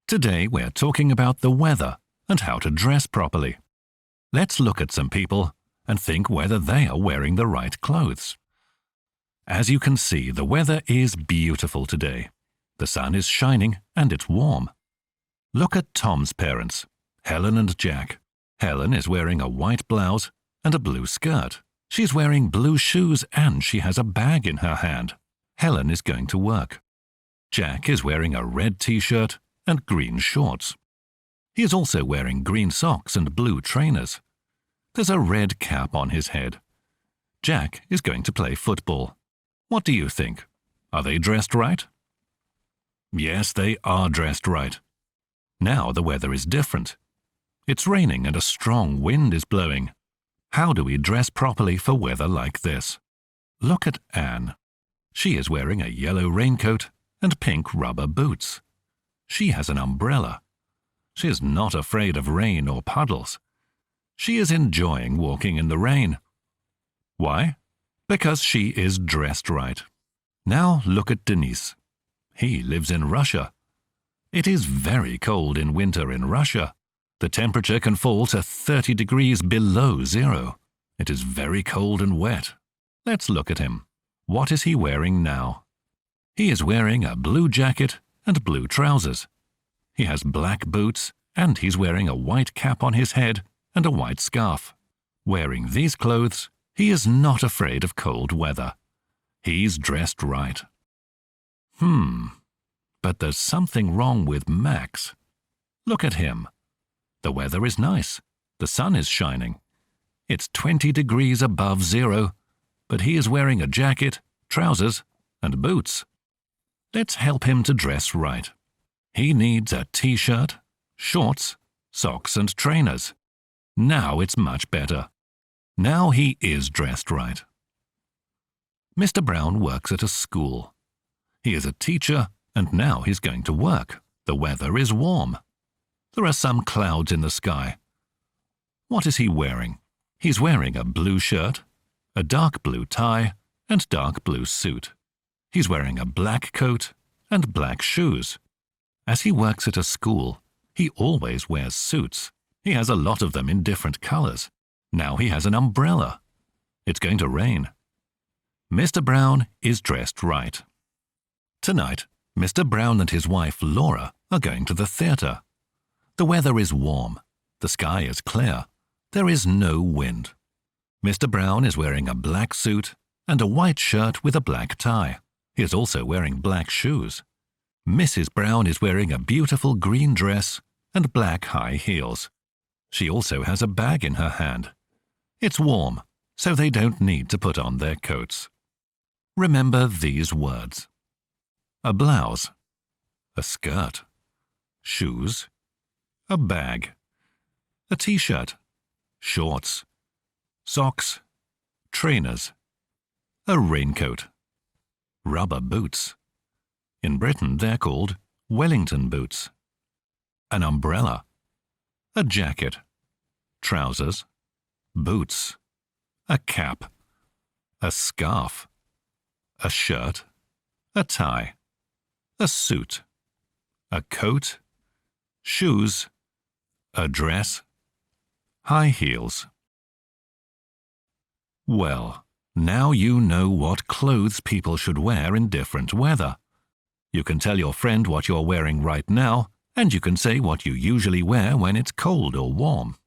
Today we're talking about the weather and how to dress properly. Let's look at some people and think whether they are wearing the right clothes. As you can see, the weather is beautiful today. The sun is shining and it's warm. Look at Tom's parents, Helen and Jack. Helen is wearing a white blouse and a blue skirt. She's wearing blue shoes and she has a bag in her hand. Helen is going to work. Jack is wearing a red t-shirt and green shorts. He is also wearing green socks and blue trainers. There's a red cap on his head. Jack is going to play football. What do you think? Are they dressed right? Yes, they are dressed right. Now the weather is different. It's raining and a strong wind is blowing. How do we dress properly for weather like this? Look at Anne. She is wearing a yellow raincoat and pink rubber boots. She has an umbrella. She is not afraid of rain or puddles. She is enjoying walking in the rain. Why? Because she is dressed right. Now look at Denise. He lives in Russia. It is very cold in winter in Russia. The temperature can fall to 30 degrees below zero. It is very cold and wet. Let's look at him. What is he wearing now? He is wearing a blue jacket and blue trousers. He has black boots and he's wearing a white cap on his head and a white scarf. Wearing these clothes, he is not afraid of cold weather. He's dressed right. But there's something wrong with Max. Look at him. The weather is nice. The sun is shining. It's 20 degrees above zero, but he is wearing a jacket, trousers, and boots. Let's help him to dress right. He needs a t-shirt, shorts, socks, and trainers. Now it's much better. Now he is dressed right. Mr. Brown works at a school. He is a teacher, and now he's going to work. The weather is warm. There are some clouds in the sky. What is he wearing? He's wearing a blue shirt, a dark blue tie, and dark blue suit. He's wearing a black coat and black shoes. As he works at a school, he always wears suits. He has a lot of them in different colors. Now he has an umbrella. It's going to rain. Mr. Brown is dressed right. Tonight, Mr. Brown and his wife Laura are going to the theater. The weather is warm. The sky is clear. There is no wind. Mr. Brown is wearing a black suit and a white shirt with a black tie. He is also wearing black shoes. Mrs. Brown is wearing a beautiful green dress and black high heels. She also has a bag in her hand. It's warm, so they don't need to put on their coats. Remember these words: a blouse, a skirt, shoes, a bag, a t-shirt, shorts, socks, trainers, a raincoat, rubber boots. In Britain they're called Wellington boots. An umbrella, a jacket, trousers, boots, a cap, a scarf, a shirt, a tie, a suit, a coat, shoes, a dress, high heels. Well, now you know what clothes people should wear in different weather. You can tell your friend what you're wearing right now, and you can say what you usually wear when it's cold or warm.